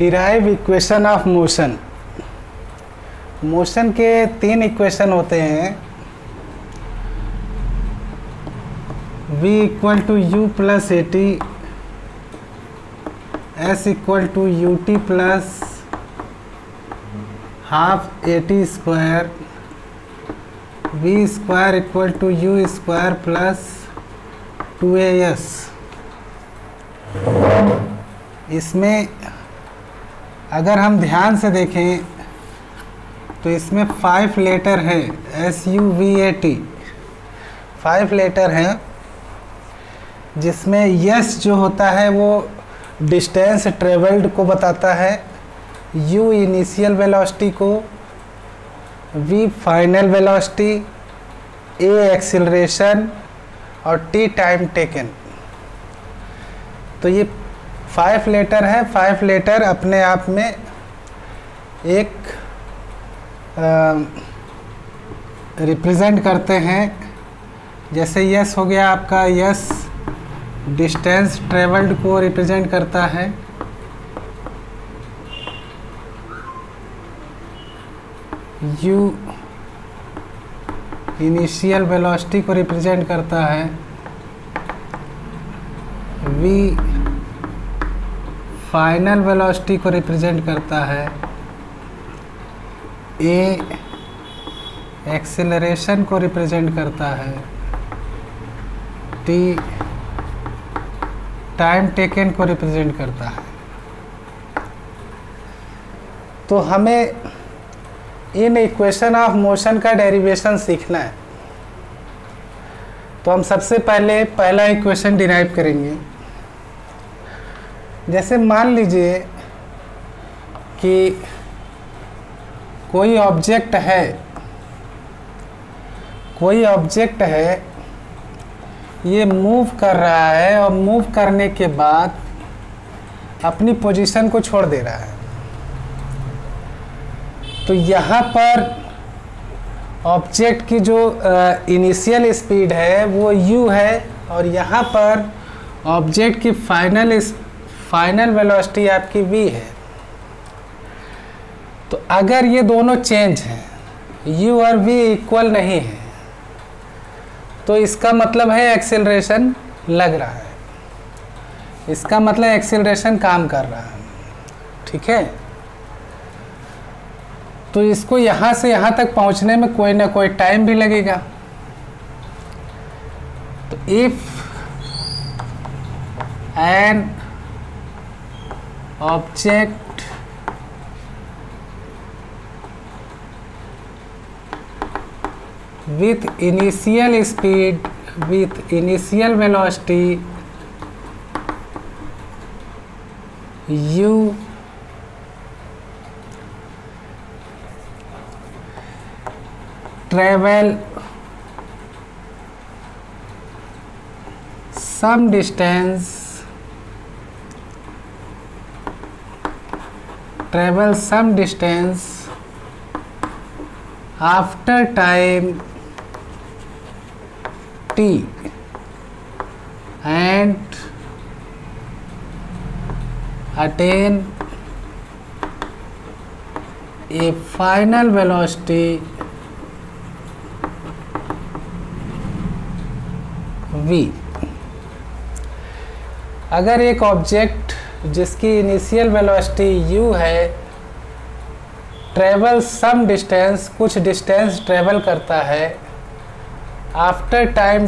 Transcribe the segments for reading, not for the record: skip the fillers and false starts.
Derive equation of motion. Motion के 3 equation होते हैं। v equal to u plus a t, s equal to u t plus half a t square, v square equal to u square plus 2as। इसमें अगर हम ध्यान से देखें तो इसमें 5 लेटर है, SUVAT 5 लेटर हैं, जिसमें यस जो होता है वो डिस्टेंस ट्रेवल्ड को बताता है, U इनिशियल वेलोसिटी को, V final velocity, A acceleration और T टाइम टेकन। तो ये 5 लेटर है। 5 लेटर अपने आप में एक रिप्रेजेंट करते हैं। जैसे यस हो गया आपका, यस डिस्टेंस ट्रेवल्ड को रिप्रेजेंट करता है, यू इनिशियल वेलोसिटी को रिप्रेजेंट करता है, वी फाइनल वेलोसिटी को रिप्रेजेंट करता है, ए एक्सेलरेशन को रिप्रेजेंट करता है, टी टाइम टेकन को रिप्रेजेंट करता है। तो हमें इन इक्वेशन ऑफ मोशन का डेरिवेशन सीखना है। तो हम सबसे पहले पहला इक्वेशन डिराइव करेंगे। जैसे मान लीजिए कि कोई ऑब्जेक्ट है, ये मूव कर रहा है और मूव करने के बाद अपनी पोजीशन को छोड़ दे रहा है। तो यहाँ पर ऑब्जेक्ट की जो इनिशियल स्पीड है वो u है, और यहाँ पर ऑब्जेक्ट की फाइनल वेलोसिटी आपकी v है। तो अगर ये दोनों चेंज हैं, u और v इक्वल नहीं है, तो इसका मतलब है एक्सेलरेशन लग रहा है, इसका मतलब एक्सेलरेशन काम कर रहा है। ठीक है, तो इसको यहाँ से यहाँ तक पहुँचने में कोई ना कोई टाइम भी लगेगा। तो if an object with initial speed, with initial velocity u travel some distance after time t and attain a final velocity v। अगर एक ऑब्जेक्ट जिसकी इनिशियल वेलोसिटी u है, ट्रेवल सम डिस्टेंस, कुछ डिस्टेंस ट्रेवल करता है after time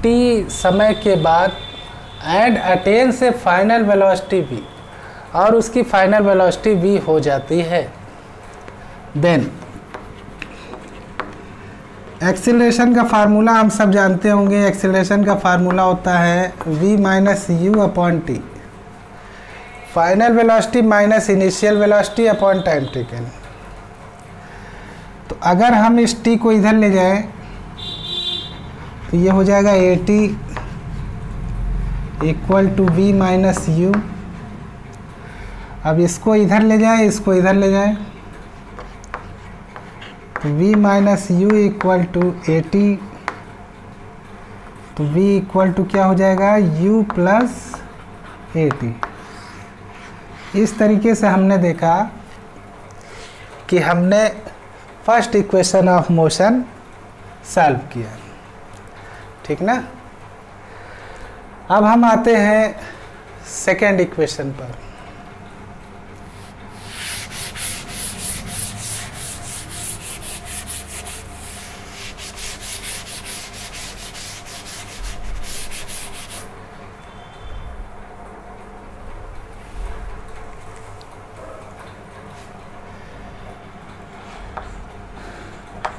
t समय के बाद, एंड अटेन से फाइनल वेलोसिटी v, और उसकी फाइनल वेलोसिटी v हो जाती है, देन एक्सीलरेशन का फार्मूला हम सब जानते होंगे। एक्सीलरेशन का फार्मूला होता है v minus u upon T, final velocity minus initial velocity upon time taken. तो अगर हम इस t को इधर ले जाएं तो ये हो जाएगा AT equal to v minus u. अब इसको इधर ले जाएं, इसको इधर ले जाएं, तो v minus u equal to AT, तो v इक्वल टू क्या हो जाएगा, u प्लस AT। इस तरीके से हमने देखा कि हमने first equation of motion solve किया, ठीक ना। अब हम आते हैं सेकेंड इक्वेशन पर।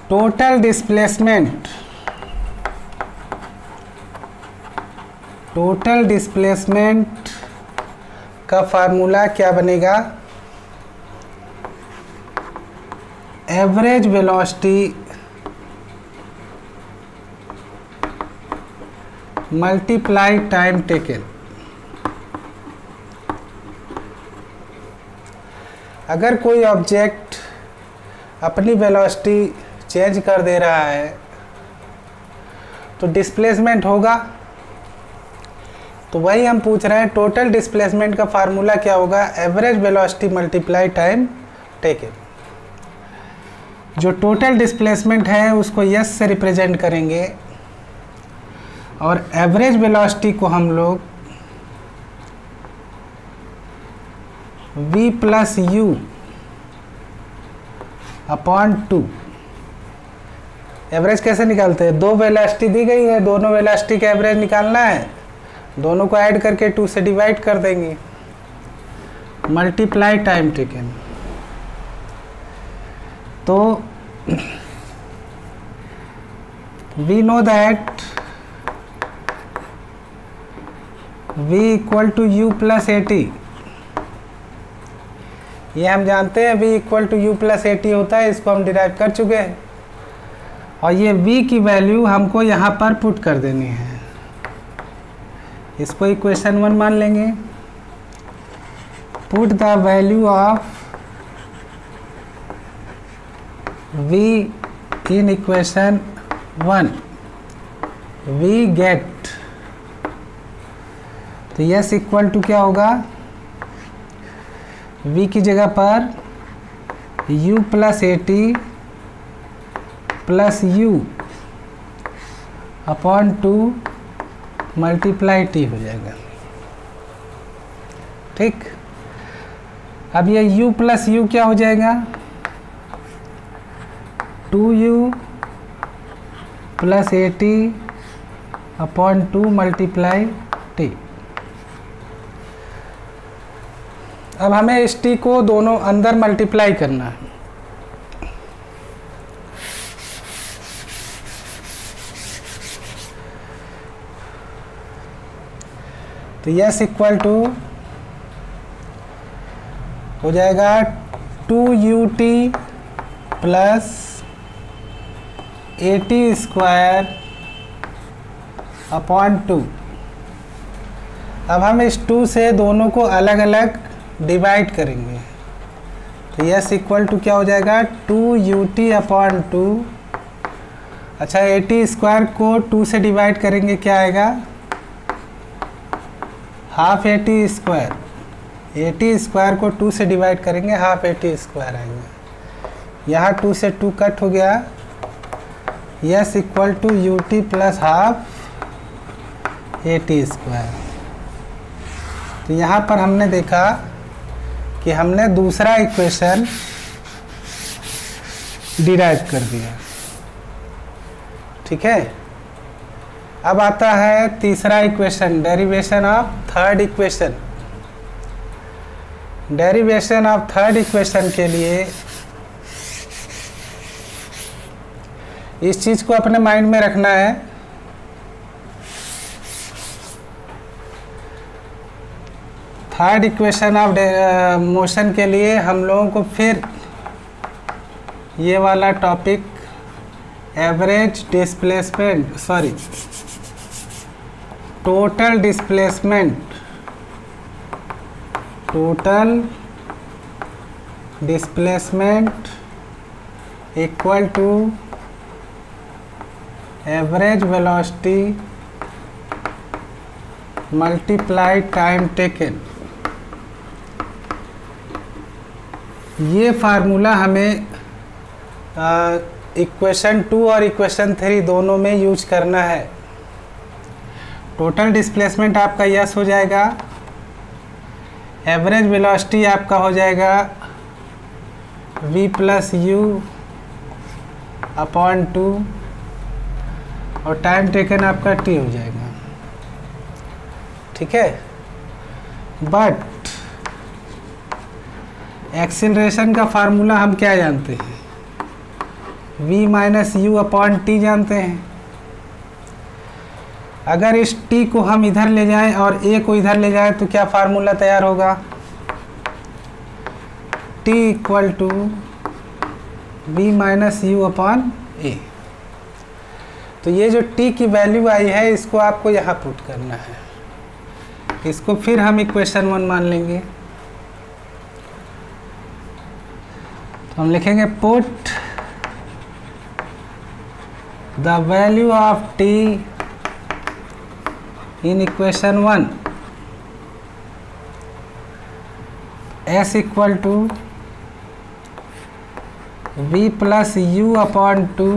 टोटल डिस्प्लेसमेंट का फार्मूला क्या बनेगा? Average velocity multiply time taken. अगर कोई ऑब्जेक्ट अपनी वेलोसिटी चेंज कर दे रहा है तो डिस्प्लेसमेंट होगा। तो वही हम पूछ रहे हैं, टोटल डिस्प्लेसमेंट का फार्मूला क्या होगा? Average velocity multiply time taken. जो टोटल डिस्प्लेसमेंट है उसको यस से रिप्रेजेंट करेंगे और एवरेज वेलोसिटी को हम लोग v plus u upon 2। Average कैसे निकालते हैं? दो वेलोसिटी दी गई है, दोनों वेलोसिटी का एवरेज निकालना है, दोनों को ऐड करके 2 से डिवाइड कर देंगे, मल्टीप्लाई टाइम टेकन। तो we know that v equal to u plus AT। ये हम जानते हैं v equal to u plus AT होता है, इसको हम डिराइव कर चुके हैं। और ये v की वैल्यू हमको यहाँ पर पुट कर देनी है, इसको इक्वेशन 1 मान लेंगे। Put the value of v in equation 1, we get. तो यस इक्वल टू क्या होगा? v की जगह पर u plus AT plus u upon 2 multiply t हो जाएगा, ठीक। अब ये u प्लस u क्या हो जाएगा? 2u plus AT upon 2 multiply t। अब हमें इस t को दोनों अंदर मल्टीप्लाई करना है। तो यस इक्वल टू हो जाएगा 2ut plus AT square upon 2। अब हम इस 2 से दोनों को अलग अलग डिवाइड करेंगे। तो यस इक्वल टू क्या हो जाएगा? 2ut upon 2। अच्छा, AT स्क्वायर को 2 से डिवाइड करेंगे, क्या आएगा? Half AT square. AT square को 2 से डिवाइड करेंगे, हाफ AT स्क्वायर आएंगे। यहाँ 2 से 2 कट हो गया। S equal to ut plus half AT square. तो यहाँ पर हमने देखा कि हमने दूसरा इक्वेशन डिराइव कर दिया, ठीक है। अब आता है तीसरा equation, derivation of third equation. Derivation of third equation के लिए इस चीज़ को अपने माइंड में रखना है। थर्ड इक्वेशन ऑफ मोशन के लिए हम लोगों को फिर ये वाला topic average displacement, sorry total displacement equal to average velocity multiply time taken. ये फार्मूला हमें इक्वेशन 2 और इक्वेशन 3 दोनों में यूज करना है। टोटल डिस्प्लेसमेंट आपका यस हो जाएगा, एवरेज वेलोसिटी आपका हो जाएगा v प्लस यू अपॉन 2 और टाइम टेकन आपका t हो जाएगा। ठीक है, बट एक्सीलरेशन का फार्मूला हम क्या जानते हैं, v minus u upon T जानते हैं। अगर इस t को हम इधर ले जाएं और a को इधर ले जाएं तो क्या फार्मूला तैयार होगा, t equal to v minus u upon a। तो ये जो t की वैल्यू आई है इसको आपको यहाँ पुट करना है, इसको फिर हम इक्वेशन 1 मान लेंगे। तो हम लिखेंगे put the value of t in equation 1 s equal to v plus u upon 2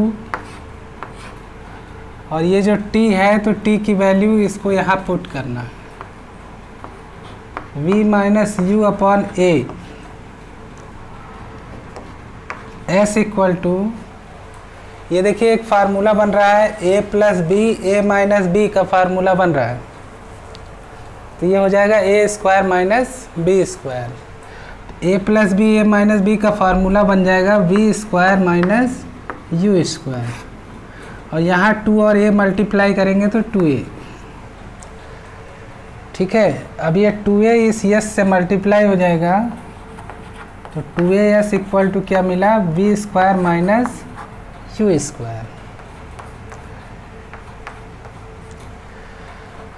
और ये जो t है तो t की वैल्यू इसको यहाँ पुट करना है, v minus u upon a s equal to, ये देखिए एक फार्मूला बन रहा है a plus b, a minus b का फार्मूला बन रहा है। तो ये हो जाएगा a square minus b square, a plus b a minus b का फार्मूला बन जाएगा v square minus u square, और यहाँ 2 और a मल्टीप्लाई करेंगे तो 2a। ठीक है, अब ये 2a इस यस से मल्टीप्लाई हो जाएगा तो 2as इक्वल टू क्या मिला, v square minus u square.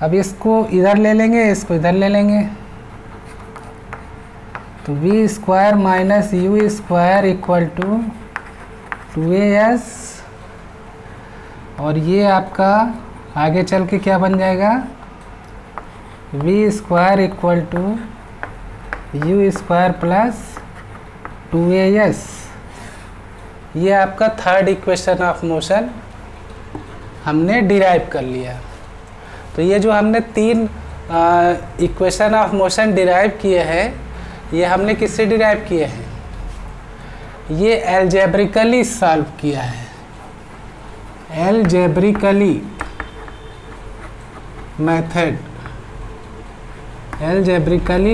अब इसको इधर ले लेंगे, इसको इधर ले लेंगे तो v square minus u square equal to 2as, और ये आपका आगे चल के क्या बन जाएगा, v square equal to u square plus 2as। ये आपका थर्ड इक्वेशन ऑफ मोशन हमने डिराइव कर लिया। तो ये जो हमने 3 इक्वेशन ऑफ मोशन डिराइव किए हैं, ये हमने किससे डिराइव किए हैं, ये एल्जेब्रिकली सॉल्व किया है, एल्जेब्रिकली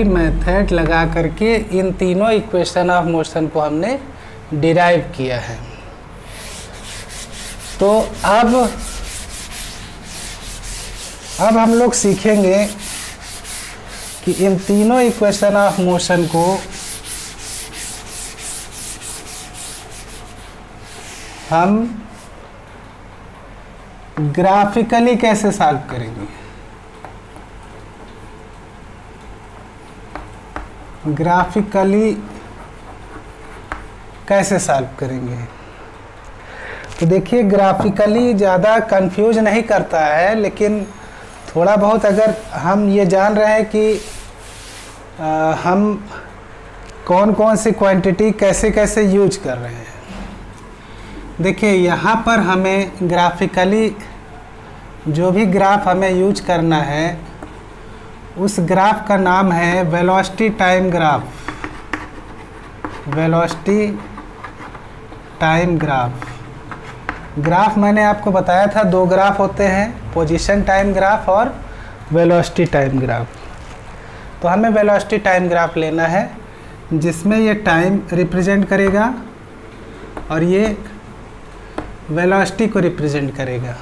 मेथड लगा करके इन तीनों इक्वेशन ऑफ मोशन को हमने डिराइव किया है। तो अब हम लोग सीखेंगे कि इन तीनों इक्वेशन ऑफ मोशन को हम ग्राफिकली कैसे सॉल्व करेंगे। ग्राफिकली कैसे सॉल्व करेंगे, तो देखिए ग्राफिकली ज़्यादा कंफ्यूज नहीं करता है, लेकिन थोड़ा बहुत अगर हम ये जान रहे हैं कि हम कौन कौन सी क्वांटिटी कैसे कैसे यूज कर रहे हैं। देखिए यहाँ पर हमें ग्राफिकली जो भी ग्राफ हमें यूज करना है उस ग्राफ का नाम है velocity time graph. Velocity time graph. Graph मैंने आपको बताया था 2 ग्राफ होते हैं, पोजीशन टाइम ग्राफ और वेलोसिटी टाइम ग्राफ। तो हमें वेलोसिटी टाइम ग्राफ लेना है जिसमें ये टाइम रिप्रेजेंट करेगा और ये वेलोसिटी को रिप्रेजेंट करेगा।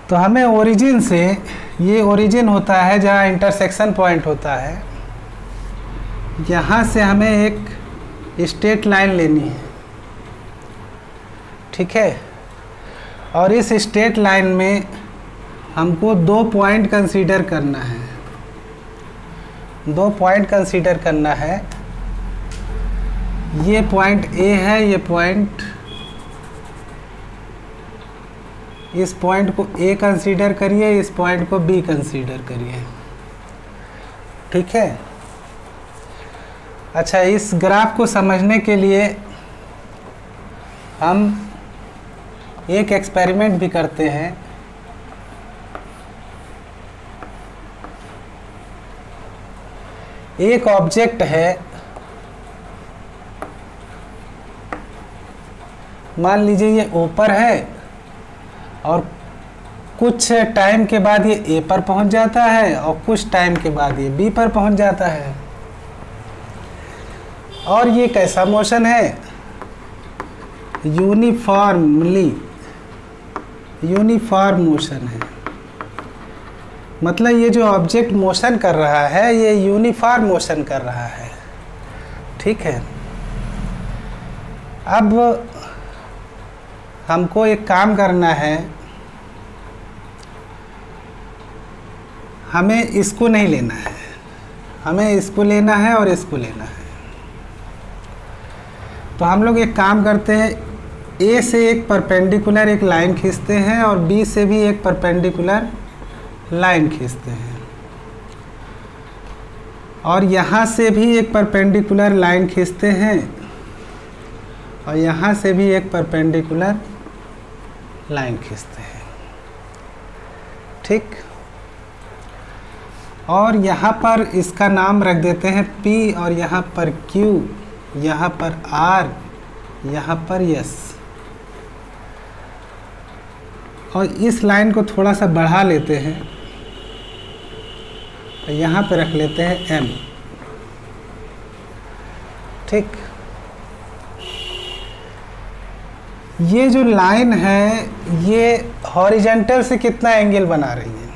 तो हमें ओरिजिन से, ये ओरिजिन होता है जहाँ इंटरसेक्शन पॉइंट होता है, यहाँ से हमें एक स्ट्रेट लाइन लेनी है। ठीक है, और इस स्ट्रेट लाइन में हमको 2 पॉइंट कंसीडर करना है। 2 पॉइंट कंसीडर करना है, ये पॉइंट ए है, ये पॉइंट इस पॉइंट को ए कंसीडर करिए, इस पॉइंट को बी कंसीडर करिए। ठीक है। अच्छा, इस ग्राफ को समझने के लिए हम एक एक्सपेरिमेंट भी करते हैं। एक ऑब्जेक्ट है, मान लीजिए ये ओ पर है और कुछ टाइम के बाद ये ए पर पहुंच जाता है और कुछ टाइम के बाद ये बी पर पहुंच जाता है। और ये कैसा मोशन है? यूनिफॉर्म मोशन है। मतलब ये जो ऑब्जेक्ट मोशन कर रहा है ये यूनिफॉर्म मोशन कर रहा है। ठीक है। अब हमको एक काम करना है, हमें इसको नहीं लेना है, हमें इसको लेना है और इसको लेना है। तो हम लोग एक काम करते हैं, ए से एक परपेंडिकुलर एक लाइन खींचते हैं और बी से भी एक परपेंडिकुलर लाइन खींचते हैं और यहाँ से भी एक परपेंडिकुलर लाइन खींचते हैं और यहाँ से भी एक परपेंडिकुलर लाइन खींचते हैं। ठीक। और यहाँ पर इसका नाम रख देते हैं P और यहाँ पर Q, यहाँ पर R, यहाँ पर S। और इस लाइन को थोड़ा सा बढ़ा लेते हैं और यहाँ पे रख लेते हैं M। ठीक। ये जो लाइन है ये हॉरिजॉन्टल से कितना एंगल बना रही है?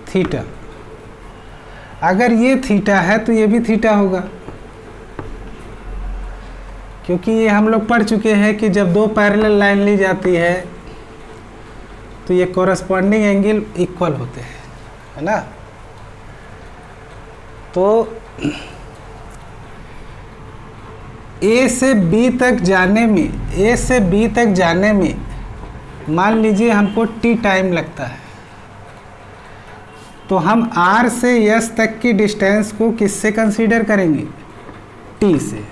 थीटा। अगर ये थीटा है तो ये भी थीटा होगा, क्योंकि ये हम लोग पढ़ चुके हैं कि जब दो पैरेलल लाइन ली जाती है तो ये कॉरस्पॉन्डिंग एंगल इक्वल होते हैं, है ना। तो ए से बी तक जाने में मान लीजिए हमको t टाइम लगता है, तो हम R से S तक की डिस्टेंस को किससे कंसीडर करेंगे? t से।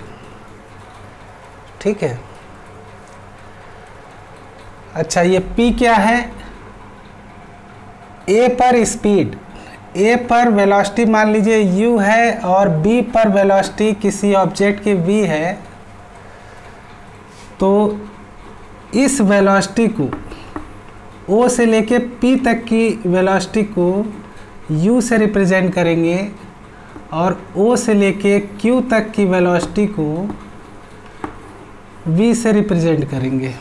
ठीक है। अच्छा, ये P क्या है? A पर स्पीड, A पर वेलोसिटी मान लीजिए u है और B पर वेलोसिटी किसी ऑब्जेक्ट की v है, तो इस वेलोसिटी को O से लेके P तक की वेलोसिटी को u से रिप्रेजेंट करेंगे और O से लेके Q तक की वेलोसिटी को v से रिप्रेजेंट करेंगे।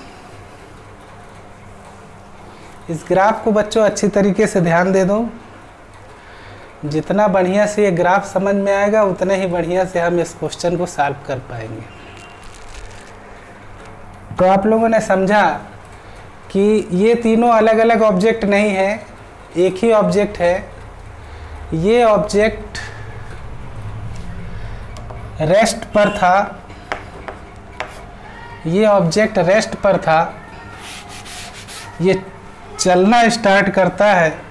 इस ग्राफ को बच्चों अच्छी तरीके से ध्यान दे दो। जितना बढ़िया से ये ग्राफ समझ में आएगा उतने ही बढ़िया से हम इस क्वेश्चन को सॉल्व कर पाएंगे। तो आप लोगों ने समझा कि ये तीनों अलग अलग ऑब्जेक्ट नहीं है, एक ही ऑब्जेक्ट है। ये ऑब्जेक्ट रेस्ट पर था, ये ऑब्जेक्ट रेस्ट पर था, ये चलना स्टार्ट करता है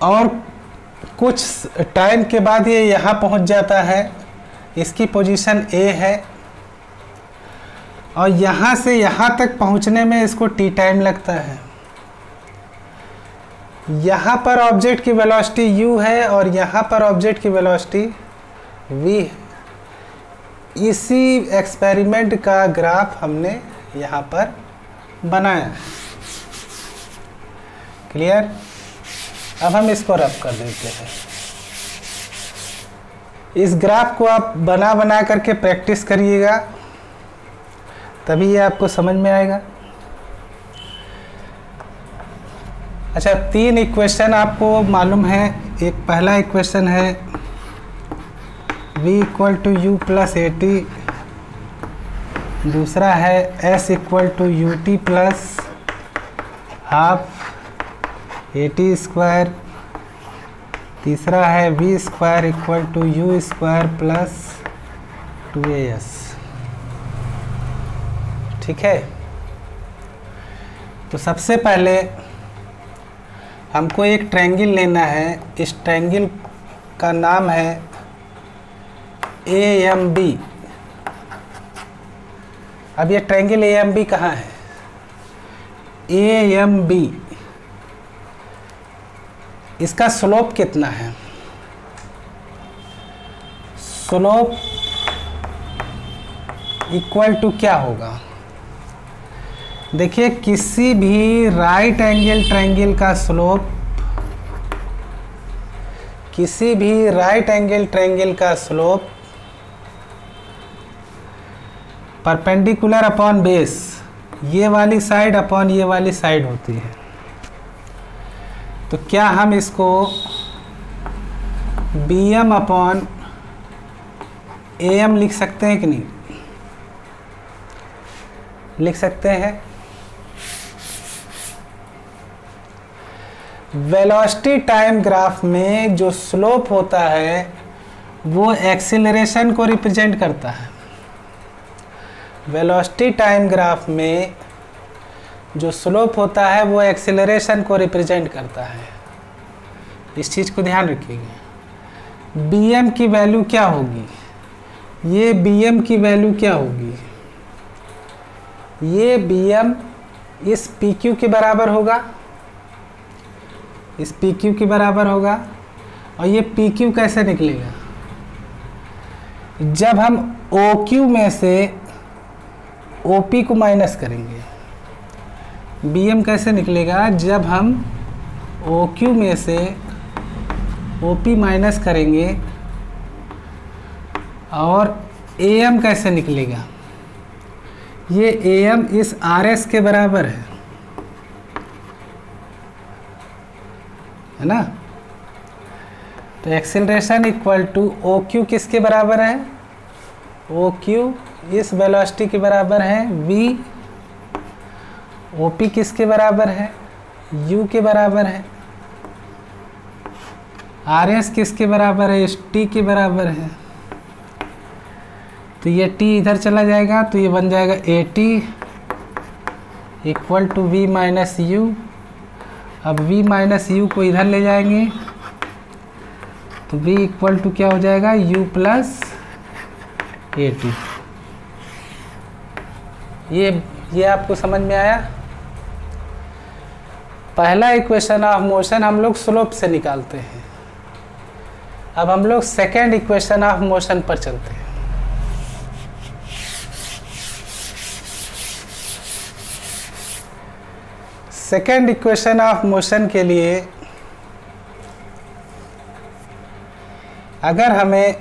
और कुछ टाइम के बाद ये यहाँ पहुँच जाता है, इसकी पोजीशन A है और यहाँ से यहाँ तक पहुँचने में इसको t टाइम लगता है। यहाँ पर ऑब्जेक्ट की वेलोसिटी u है और यहाँ पर ऑब्जेक्ट की वेलोसिटी v है। इसी एक्सपेरिमेंट का ग्राफ हमने यहाँ पर बनाया। क्लियर? अब हम इसको रब कर देते हैं। इस ग्राफ को आप बना बना करके प्रैक्टिस करिएगा, तभी ये आपको समझ में आएगा। अच्छा, 3 इक्वेशन आपको मालूम है। एक पहला इक्वेशन है v equal to u plus a t, दूसरा है s equal to u t plus half a t square, तीसरा है v square equal to u square plus 2as। ठीक है। तो सबसे पहले हमको एक ट्रायंगल लेना है। इस ट्रायंगल का नाम है AMB। अब ये ट्रायंगल AMB कहाँ है? AMB, इसका स्लोप कितना है? स्लोप इक्वल टू क्या होगा? देखिए, किसी भी राइट एंगल ट्रायंगल का स्लोप, किसी भी राइट एंगल ट्रायंगल का स्लोप परपेंडिकुलर अपॉन बेस, ये वाली साइड अपॉन ये वाली साइड होती है। तो क्या हम इसको BM अपॉन AM लिख सकते हैं कि नहीं? लिख सकते हैं। वेलोसिटी टाइम ग्राफ में जो स्लोप होता है वो एक्सीलरेशन को रिप्रेजेंट करता है। वेलोसिटी टाइम ग्राफ में जो स्लोप होता है वो एक्सीलरेशन को रिप्रेजेंट करता है। इस चीज़ को ध्यान रखिएगा। BM की वैल्यू क्या होगी? ये BM की वैल्यू क्या होगी? ये BM इस PQ के बराबर होगा, इस PQ के बराबर होगा। और ये PQ कैसे निकलेगा? जब हम OQ में से OP को माइनस करेंगे। BM कैसे निकलेगा? जब हम OQ में से OP माइनस करेंगे। और AM कैसे निकलेगा? ये AM इस RS के बराबर है ना? तो एक्सीलरेशन इक्वल टू OQ किसके बराबर है? OQ इस वेलोसिटी के बराबर है V। OP किसके बराबर है? U के बराबर है। RS किसके बराबर है? इस T के बराबर है। तो ये T इधर चला जाएगा तो ये बन जाएगा AT equal to V minus U। अब V माइनस U को इधर ले जाएंगे तो V इक्वल टू क्या हो जाएगा? U plus AT। ये आपको समझ में आया? पहला इक्वेशन ऑफ मोशन हम लोग स्लोप से निकालते हैं। अब हम लोग सेकेंड इक्वेशन ऑफ मोशन पर चलते हैं। सेकेंड इक्वेशन ऑफ मोशन के लिए अगर हमें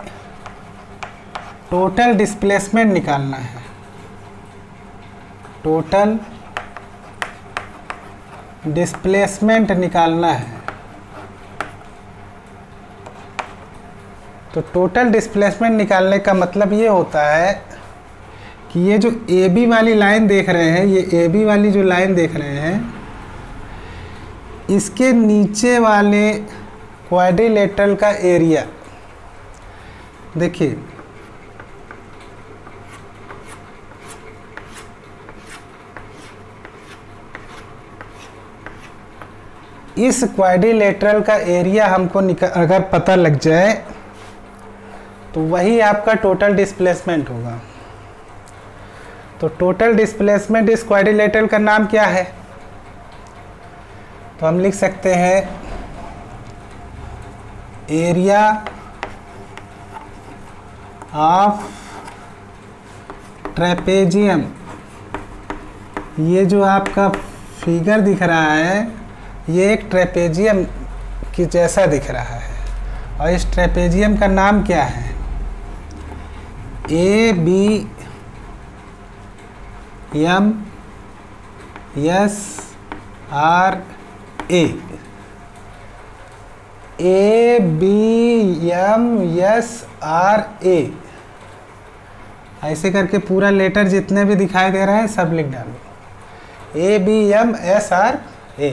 टोटल डिस्प्लेसमेंट निकालना है, टोटल डिस्प्लेसमेंट निकालना है, तो टोटल डिस्प्लेसमेंट निकालने का मतलब ये होता है कि ये जो AB वाली लाइन देख रहे हैं, ये AB वाली जो लाइन देख रहे हैं, इसके नीचे वाले क्वाड्रिलेटरल का एरिया देखिए, इस क्वाड्रिलेटरल का एरिया हमको अगर पता लग जाए तो वही आपका टोटल डिस्प्लेसमेंट होगा। तो टोटल डिस्प्लेसमेंट इस क्वाड्रिलेटरल का नाम क्या है? तो हम लिख सकते हैं एरिया ऑफ ट्रेपेजियम। ये जो आपका फिगर दिख रहा है ये एक ट्रेपेजियम की जैसा दिख रहा है। और इस ट्रेपेजियम का नाम क्या है? ABM SRA। ABM SRA ऐसे करके पूरा लेटर जितने भी दिखाई दे रहे हैं सब लिख डालो। ABM SRA।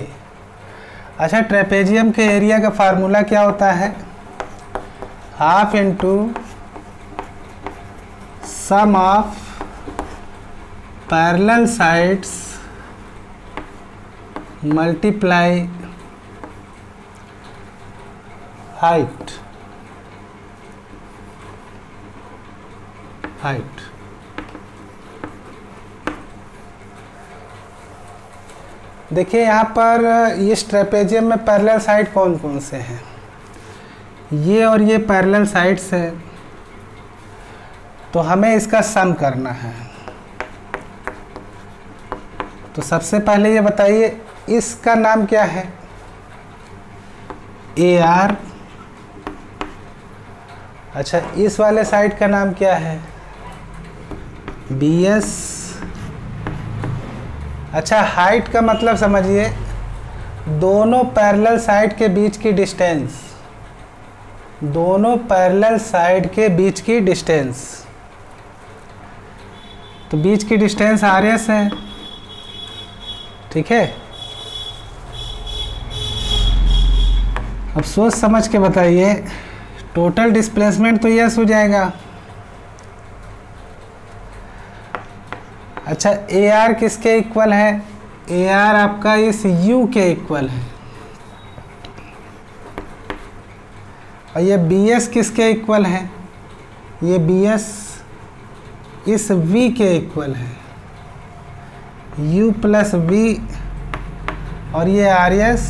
अच्छा, ट्रेपेजियम के एरिया का फार्मूला क्या होता है? Half into sum of parallel sides multiply height देखिए यहाँ पर इस ट्रेपेजियम में पैरेलल साइड कौन कौन से हैं, ये और ये पैरेलल साइड्स है, तो हमें इसका सम करना है। तो सबसे पहले ये बताइए इसका नाम क्या है, AR। अच्छा, इस वाले साइड का नाम क्या है, BS। अच्छा, हाइट का मतलब समझिए दोनों पैरेलल साइड के बीच की डिस्टेंस, दोनों पैरेलल साइड के बीच की डिस्टेंस, तो बीच की डिस्टेंस RS है, ठीक है। अब सोच समझ के बताइए, टोटल डिस्प्लेसमेंट तो यस हो जाएगा। अच्छा, AR किसके इक्वल है, AR आपका इस U के इक्वल है, और ये BS किसके इक्वल है, ये BS इस V के इक्वल है, U प्लस V, और ये RS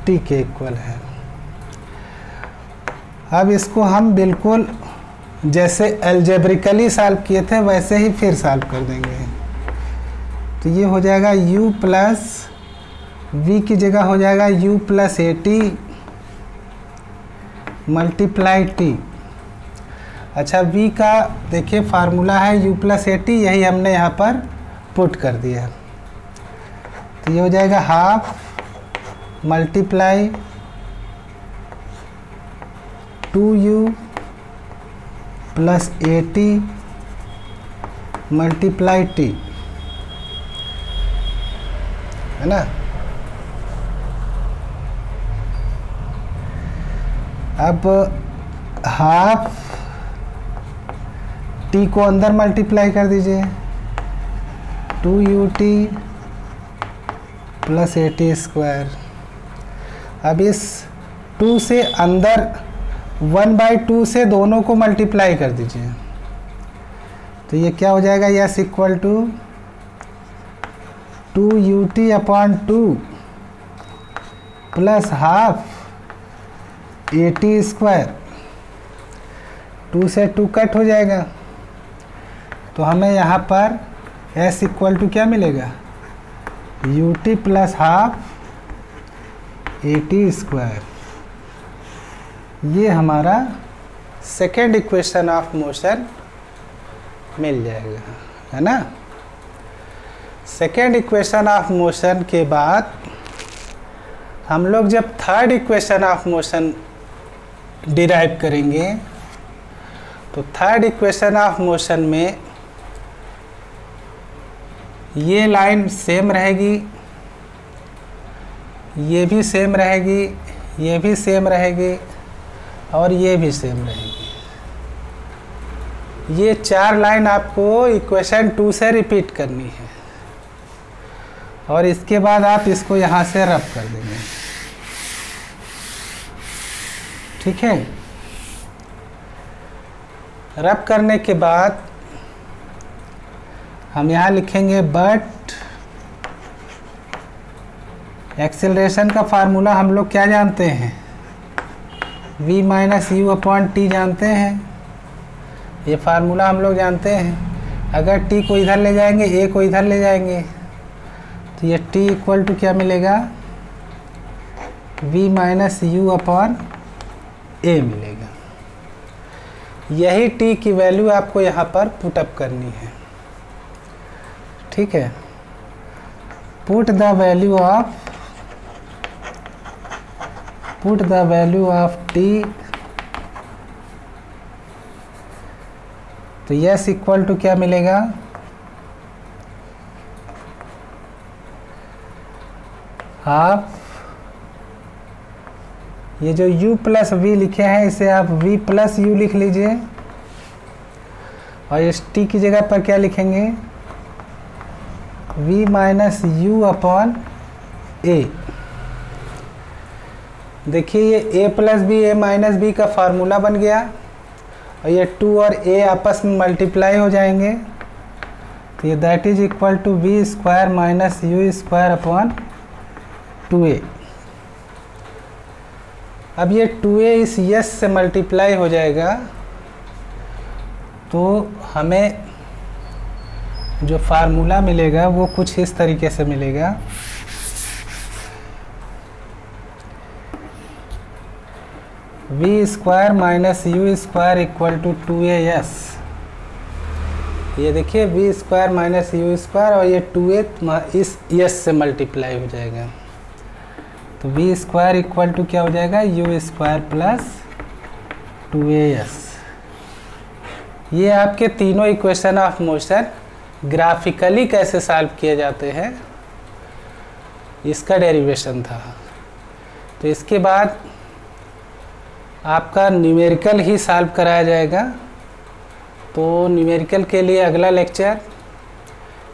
T के इक्वल है। अब इसको हम बिल्कुल जैसे अलजेब्रिकली सॉल्व किए थे वैसे ही फिर सॉल्व कर देंगे। तो ये हो जाएगा U प्लस V की जगह हो जाएगा U plus AT multiply T। अच्छा, V का देखिए फार्मूला है U प्लस AT, यही हमने यहाँ पर पुट कर दिया। तो ये हो जाएगा half multiply 2U plus AT multiply T, है ना। अब हाफ T को अंदर मल्टीप्लाई कर दीजिए, 2UT प्लस AT स्क्वायर। अब इस 2 से अंदर 1/2 से दोनों को मल्टीप्लाई कर दीजिए, तो ये क्या हो जाएगा, s equal to 2UT upon 2 plus half AT square. 2 से 2 कट हो जाएगा, तो हमें यहाँ पर S इक्वल टू क्या मिलेगा, UT plus half AT square. ये हमारा सेकेंड इक्वेशन ऑफ मोशन मिल जाएगा, है ना। सेकेंड इक्वेशन ऑफ मोशन के बाद हम लोग जब third equation of motion derive करेंगे, तो थर्ड इक्वेशन ऑफ मोशन में ये लाइन सेम रहेगी, ये भी सेम रहेगी, ये भी सेम रहेगी, और ये भी सेम रहेगी। ये 4 लाइन आपको इक्वेशन 2 से रिपीट करनी है, और इसके बाद आप इसको यहाँ से रब कर देंगे, ठीक है। रब करने के बाद हम यहाँ लिखेंगे बट एक्सेलरेशन का फार्मूला हम लोग क्या जानते हैं, V minus U upon T जानते हैं, ये फार्मूला हम लोग जानते हैं। अगर T को इधर ले जाएंगे, A को इधर ले जाएंगे, तो ये T इक्वल टू क्या मिलेगा, V minus U upon A मिलेगा। यही T की वैल्यू आपको यहाँ पर पुटअप करनी है, ठीक है। Put the value of T, तो यस इक्वल टू क्या मिलेगा, हाफ, ये जो U प्लस V लिखे हैं इसे आप V प्लस U लिख लीजिए, और इस T की जगह पर क्या लिखेंगे, V minus U upon a. देखिए ये a plus b a minus b का फार्मूला बन गया और ये 2 और a आपस में मल्टीप्लाई हो जाएंगे, तो ये that is equal to v square minus u square upon 2a। अब ये 2a इस यस से मल्टीप्लाई हो जाएगा, तो हमें जो फार्मूला मिलेगा वो कुछ इस तरीके से मिलेगा। V square minus u square equal to 2as। ये देखिए v square minus u square और ये 2a इस यस से मल्टीप्लाई हो जाएगा, तो वी स्क्वायर इक्वल टू क्या हो जाएगा, यू स्क्वायर प्लस 2as। ये आपके तीनों इक्वेशन ऑफ मोशन ग्राफिकली कैसे सॉल्व किए जाते हैं इसका डेरिवेशन था। तो इसके बाद आपका न्यूमेरिकल ही सॉल्व कराया जाएगा। तो न्यूमेरिकल के लिए अगला लेक्चर,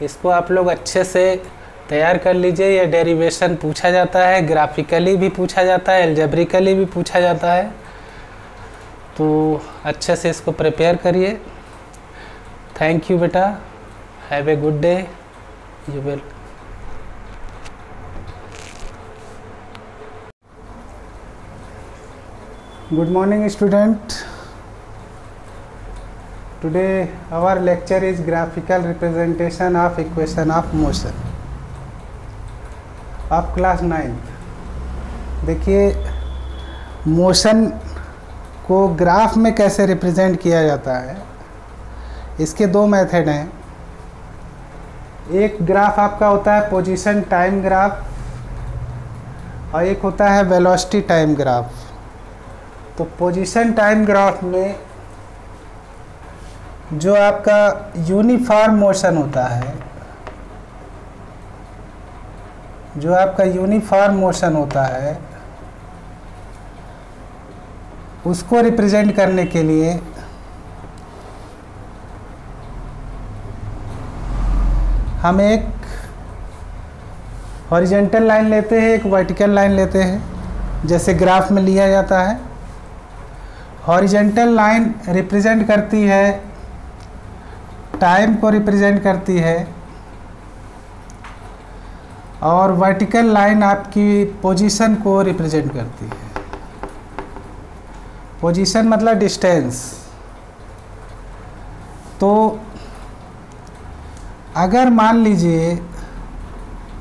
इसको आप लोग अच्छे से तैयार कर लीजिए। ये डेरिवेशन पूछा जाता है, ग्राफिकली भी पूछा जाता है, एल्जेब्रिकली भी पूछा जाता है, तो अच्छे से इसको प्रिपेयर करिए। थैंक यू बेटा, have a good day, you will. Good morning student. Today our lecture is graphical representation of equation of motion of class 9th। देखिए मोशन को ग्राफ में कैसे रिप्रेजेंट किया जाता है, इसके दो मेथड हैं। एक ग्राफ आपका होता है पोजीशन टाइम ग्राफ और एक होता है वेलोसिटी टाइम ग्राफ। तो पोजीशन टाइम ग्राफ में जो आपका यूनिफॉर्म मोशन होता है, जो आपका यूनिफॉर्म मोशन होता है, उसको रिप्रेजेंट करने के लिए हम एक हॉरिजॉन्टल लाइन लेते हैं, एक वर्टिकल लाइन लेते हैं, जैसे ग्राफ में लिया जाता है। हॉरिजॉन्टल लाइन रिप्रेजेंट करती है टाइम को रिप्रेजेंट करती है और वर्टिकल लाइन आपकी पोजीशन को रिप्रेजेंट करती है। पोजीशन मतलब डिस्टेंस। तो अगर मान लीजिए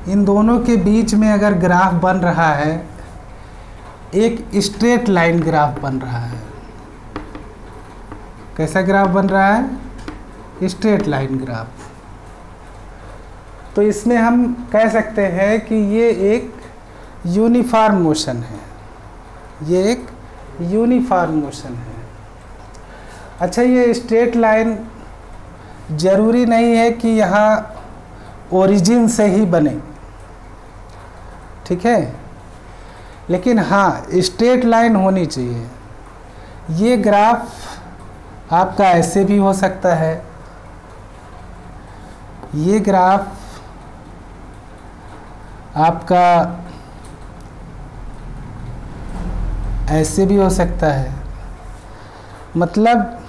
इन दोनों के बीच में अगर ग्राफ बन रहा है, एक स्ट्रेट लाइन ग्राफ बन रहा है। कैसा ग्राफ बन रहा है, स्ट्रेट लाइन ग्राफ। तो इसमें हम कह सकते हैं कि ये एक यूनिफॉर्म मोशन है, ये एक यूनिफॉर्म मोशन है। अच्छा, ये स्ट्रेट लाइन ज़रूरी नहीं है कि यहाँ ओरिजिन से ही बने, ठीक है, लेकिन हाँ स्ट्रेट लाइन होनी चाहिए। ये ग्राफ आपका ऐसे भी हो सकता है, ये ग्राफ आपका ऐसे भी हो सकता है। मतलब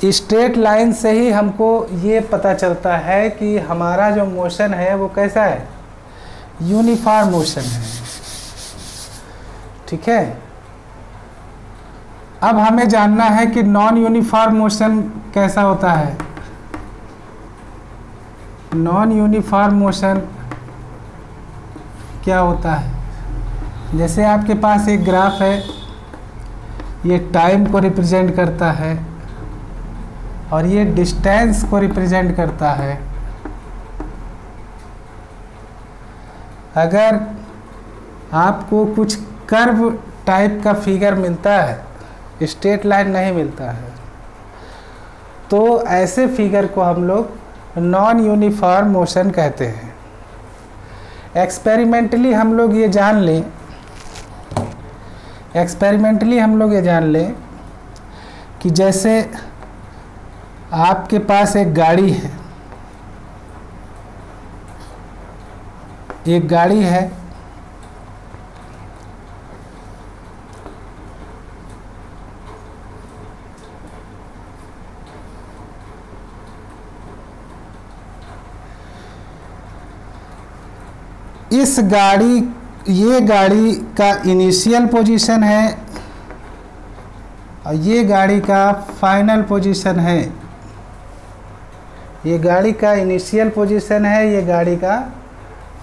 स्ट्रेट लाइन से ही हमको ये पता चलता है कि हमारा जो मोशन है वो कैसा है, यूनिफॉर्म मोशन है, ठीक है। अब हमें जानना है कि नॉन यूनिफॉर्म मोशन कैसा होता है। नॉन यूनिफॉर्म मोशन क्या होता है, जैसे आपके पास एक ग्राफ है, ये टाइम को रिप्रेजेंट करता है और ये डिस्टेंस को रिप्रेजेंट करता है। अगर आपको कुछ कर्व टाइप का फिगर मिलता है, स्ट्रेट लाइन नहीं मिलता है, तो ऐसे फिगर को हम लोग नॉन यूनिफॉर्म मोशन कहते हैं। एक्सपेरिमेंटली हम लोग ये जान लें, कि जैसे आपके पास एक गाड़ी है, ये गाड़ी का इनिशियल पोजीशन है और ये गाड़ी का फाइनल पोजीशन है। ये गाड़ी का इनिशियल पोजीशन है, ये गाड़ी का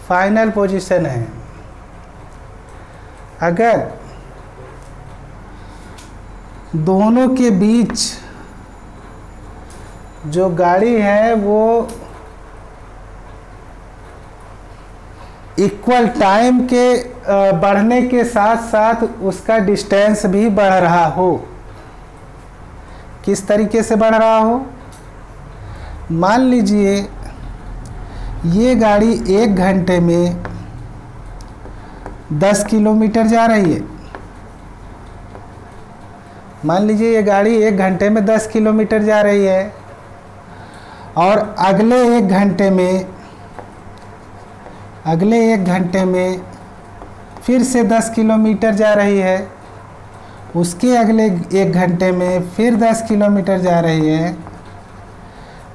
फाइनल पोजीशन है। अगर दोनों के बीच जो गाड़ी है वो इक्वल टाइम के बढ़ने के साथ साथ उसका डिस्टेंस भी बढ़ रहा हो, किस तरीके से बढ़ रहा हो? मान लीजिए ये गाड़ी 1 घंटे में 10 किलोमीटर जा रही है। मान लीजिए ये गाड़ी 1 घंटे में 10 किलोमीटर जा रही है और अगले 1 घंटे में फिर से 10 किलोमीटर जा रही है, उसके अगले 1 घंटे में फिर 10 किलोमीटर जा रही है।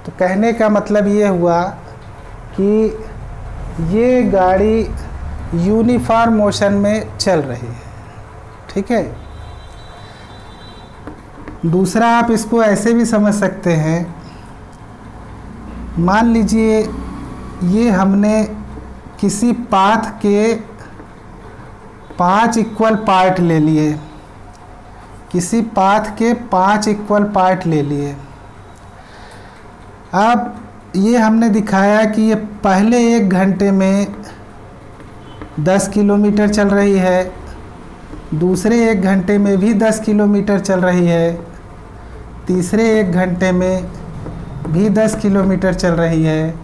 तो कहने का मतलब ये हुआ कि ये गाड़ी यूनिफॉर्म मोशन में चल रही है। ठीक है। दूसरा आप इसको ऐसे भी समझ सकते हैं, मान लीजिए ये हमने किसी पाथ के 5 इक्वल पार्ट ले लिए, किसी पाथ के 5 इक्वल पार्ट ले लिए। अब ये हमने दिखाया कि ये पहले 1 घंटे में 10 किलोमीटर चल रही है, दूसरे 1 घंटे में भी 10 किलोमीटर चल रही है, तीसरे 1 घंटे में भी 10 किलोमीटर चल रही है,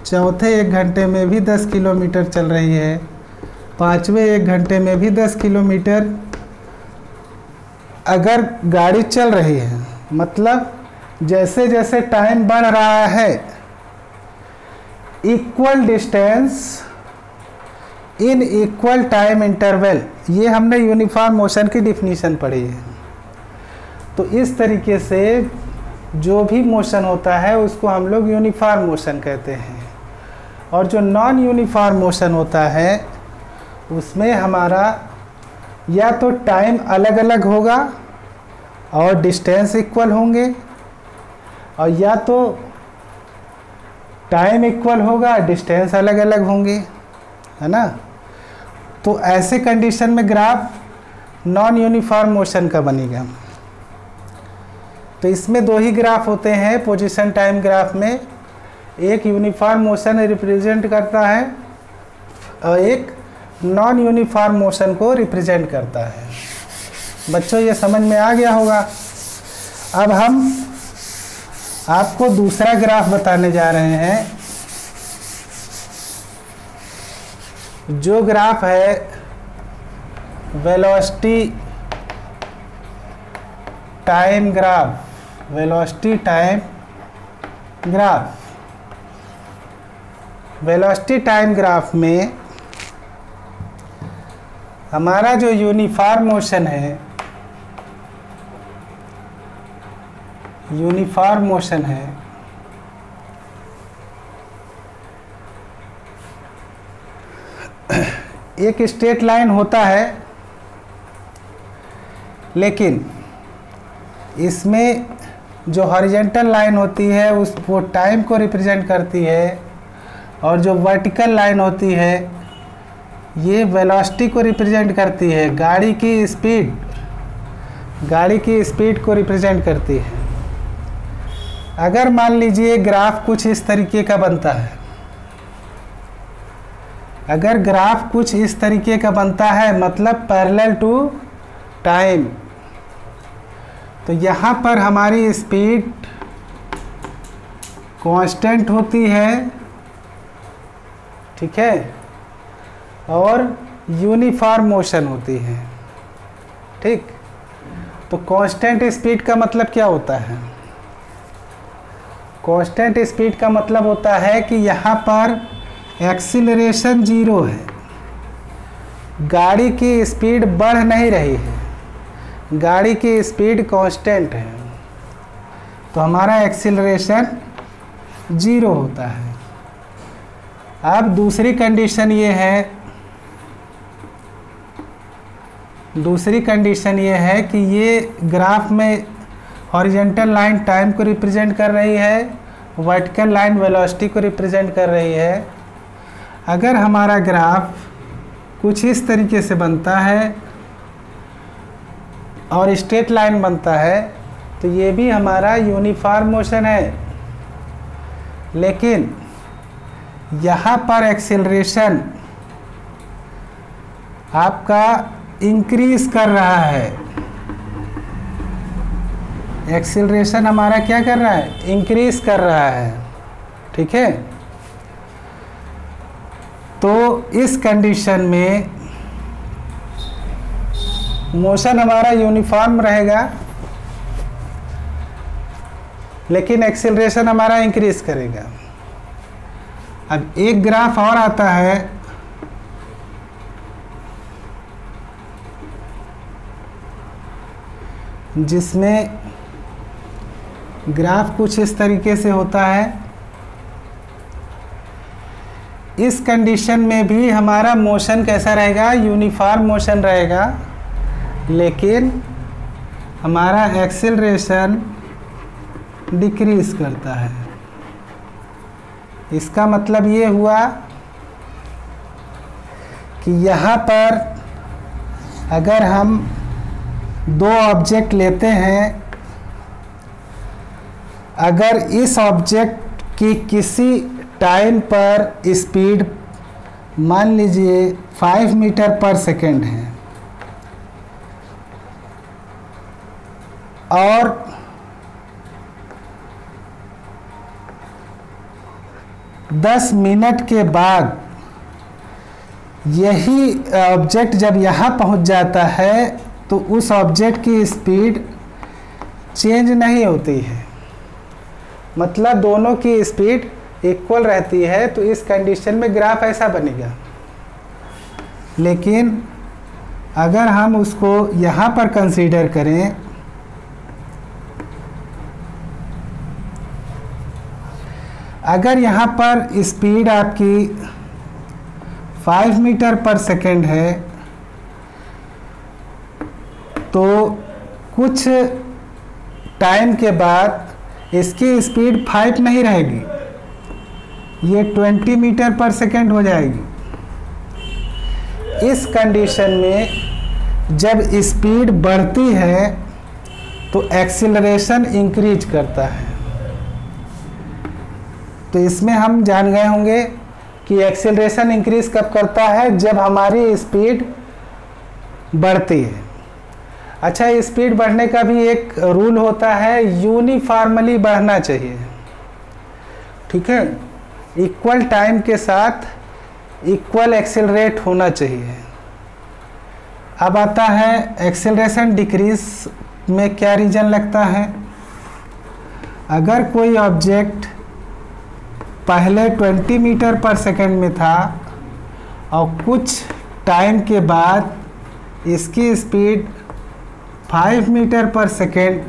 चौथे 1 घंटे में भी 10 किलोमीटर चल रही है, पाँचवें 1 घंटे में भी 10 किलोमीटर। अगर गाड़ी चल रही है मतलब जैसे जैसे टाइम बढ़ रहा है, equal distance in equal time interval, ये हमने यूनिफॉर्म मोशन की डिफिनीशन पढ़ी है। तो इस तरीके से जो भी मोशन होता है उसको हम लोग यूनिफॉर्म मोशन कहते हैं। और जो नॉन यूनिफॉर्म मोशन होता है उसमें हमारा या तो टाइम अलग अलग होगा और डिस्टेंस इक्वल होंगे, और या तो टाइम इक्वल होगा डिस्टेंस अलग अलग होंगे, है ना। तो ऐसे कंडीशन में ग्राफ नॉन यूनिफॉर्म मोशन का बनेगा। तो इसमें 2 ही ग्राफ होते हैं पोजीशन टाइम ग्राफ में, एक यूनिफॉर्म मोशन रिप्रेजेंट करता है और एक नॉन यूनिफॉर्म मोशन को रिप्रेजेंट करता है। बच्चों ये समझ में आ गया होगा। अब हम आपको दूसरा ग्राफ बताने जा रहे हैं, जो ग्राफ है velocity time graph, velocity time graph. Velocity time graph में हमारा जो यूनिफॉर्म मोशन है, यूनिफॉर्म मोशन है, एक स्ट्रेट लाइन होता है, लेकिन इसमें जो हॉरिजॉन्टल लाइन होती है वो टाइम को रिप्रेजेंट करती है, और जो वर्टिकल लाइन होती है ये वेलोसिटी को रिप्रेजेंट करती है, गाड़ी की स्पीड को रिप्रेजेंट करती है। अगर मान लीजिए ग्राफ कुछ इस तरीके का बनता है, अगर ग्राफ कुछ इस तरीके का बनता है मतलब पैरेलल टू टाइम, तो यहाँ पर हमारी स्पीड कांस्टेंट होती है, ठीक है, और यूनिफॉर्म मोशन होती है। ठीक, तो कांस्टेंट स्पीड का मतलब क्या होता है? कांस्टेंट स्पीड का मतलब होता है कि यहाँ पर एक्सीलरेशन 0 है, गाड़ी की स्पीड बढ़ नहीं रही है, गाड़ी की स्पीड कांस्टेंट है, तो हमारा एक्सीलरेशन 0 होता है। अब दूसरी कंडीशन ये है कि ये ग्राफ में हॉरिजॉन्टल लाइन टाइम को रिप्रेजेंट कर रही है, वर्टिकल लाइन वेलोसिटी को रिप्रेजेंट कर रही है। अगर हमारा ग्राफ कुछ इस तरीके से बनता है और स्ट्रेट लाइन बनता है तो ये भी हमारा यूनिफॉर्म मोशन है, लेकिन यहाँ पर एक्सेलरेशन आपका इंक्रीज कर रहा है। एक्सेलरेशन हमारा क्या कर रहा है? इंक्रीज कर रहा है। ठीक है, तो इस कंडीशन में मोशन हमारा यूनिफॉर्म रहेगा, लेकिन एक्सेलरेशन हमारा इंक्रीज करेगा। अब एक ग्राफ और आता है जिसमें ग्राफ कुछ इस तरीके से होता है। इस कंडीशन में भी हमारा मोशन कैसा रहेगा? यूनिफॉर्म मोशन रहेगा, लेकिन हमारा एक्सेलरेशन डिक्रीज करता है। इसका मतलब ये हुआ कि यहाँ पर अगर हम दो ऑब्जेक्ट लेते हैं, अगर इस ऑब्जेक्ट की किसी टाइम पर स्पीड मान लीजिए 5 मीटर पर सेकेंड है और दस मिनट के बाद यही ऑब्जेक्ट जब यहाँ पहुँच जाता है तो उस ऑब्जेक्ट की स्पीड चेंज नहीं होती है, मतलब दोनों की स्पीड इक्वल रहती है। तो इस कंडीशन में ग्राफ ऐसा बनेगा। लेकिन अगर हम उसको यहाँ पर कंसीडर करें, अगर यहाँ पर स्पीड आपकी 5 मीटर पर सेकेंड है तो कुछ टाइम के बाद इसकी स्पीड 5 नहीं रहेगी, ये 20 मीटर पर सेकेंड हो जाएगी। इस कंडीशन में जब स्पीड बढ़ती है तो एक्सीलरेशन इंक्रीज करता है। तो इसमें हम जान गए होंगे कि एक्सीलरेशन इंक्रीज कब करता है? जब हमारी स्पीड बढ़ती है। अच्छा, स्पीड बढ़ने का भी एक रूल होता है, यूनिफॉर्मली बढ़ना चाहिए। ठीक है, इक्वल टाइम के साथ इक्वल एक्सेलरेट होना चाहिए। अब आता है एक्सेलरेशन डिक्रीज में क्या रीजन लगता है? अगर कोई ऑब्जेक्ट पहले 20 मीटर पर सेकेंड में था और कुछ टाइम के बाद इसकी स्पीड 5 मीटर पर सेकेंड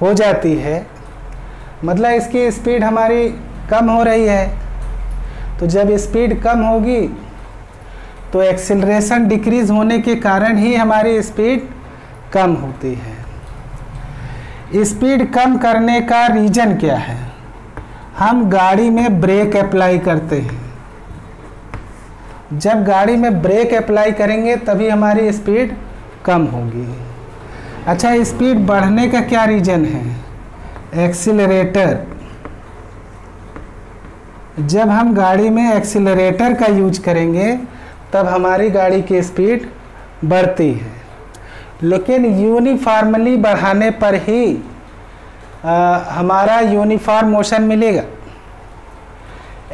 हो जाती है, मतलब इसकी स्पीड हमारी कम हो रही है। तो जब स्पीड कम होगी तो एक्सेलरेशन डिक्रीज होने के कारण ही हमारी स्पीड कम होती है। स्पीड कम करने का रीज़न क्या है? हम गाड़ी में ब्रेक अप्लाई करते हैं। जब गाड़ी में ब्रेक अप्लाई करेंगे तभी हमारी स्पीड कम होगी। अच्छा, स्पीड बढ़ने का क्या रीज़न है? एक्सीलरेटर। जब हम गाड़ी में एक्सीलरेटर का यूज करेंगे तब हमारी गाड़ी की स्पीड बढ़ती है, लेकिन यूनिफॉर्मली बढ़ाने पर ही हमारा यूनिफॉर्म मोशन मिलेगा।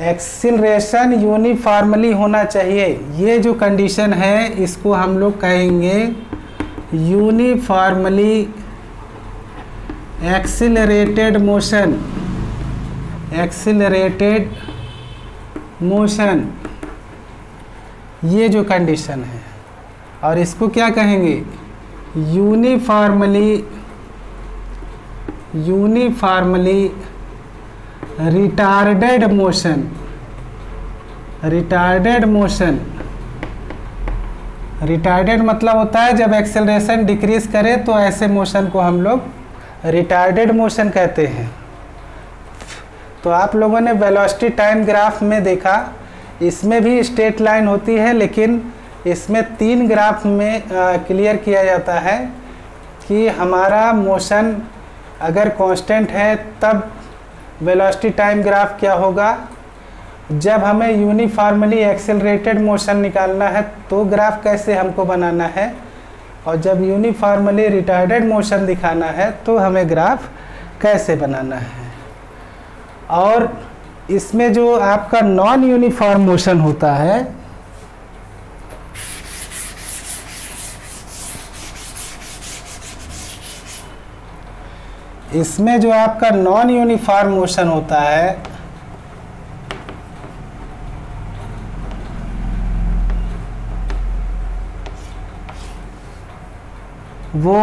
एक्सीलरेशन यूनिफॉर्मली होना चाहिए। ये जो कंडीशन है इसको हम लोग कहेंगे uniformly accelerated motion. Accelerated motion, ये जो कंडीशन है, और इसको क्या कहेंगे? Uniformly retarded motion. Retarded motion, retarded मतलब होता है जब एक्सेलरेशन डिक्रीज करे तो ऐसे मोशन को हम लोग रिटार्डेड मोशन कहते हैं। तो आप लोगों ने वेलोसिटी टाइम ग्राफ में देखा, इसमें भी स्ट्रेट लाइन होती है, लेकिन इसमें 3 ग्राफ में क्लियर किया जाता है कि हमारा मोशन अगर कांस्टेंट है तब वेलोसिटी टाइम ग्राफ क्या होगा, जब हमें यूनिफॉर्मली एक्सेलरेटेड मोशन निकालना है तो ग्राफ कैसे हमको बनाना है, और जब यूनिफॉर्मली रिटार्डेड मोशन दिखाना है तो हमें ग्राफ कैसे बनाना है। और इसमें जो आपका नॉन यूनिफॉर्म मोशन होता है, इसमें जो आपका नॉन यूनिफॉर्म मोशन होता है वो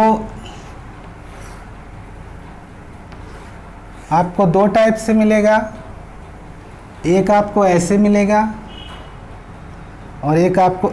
आपको 2 टाइप से मिलेगा। एक आपको ऐसे मिलेगा और एक आपको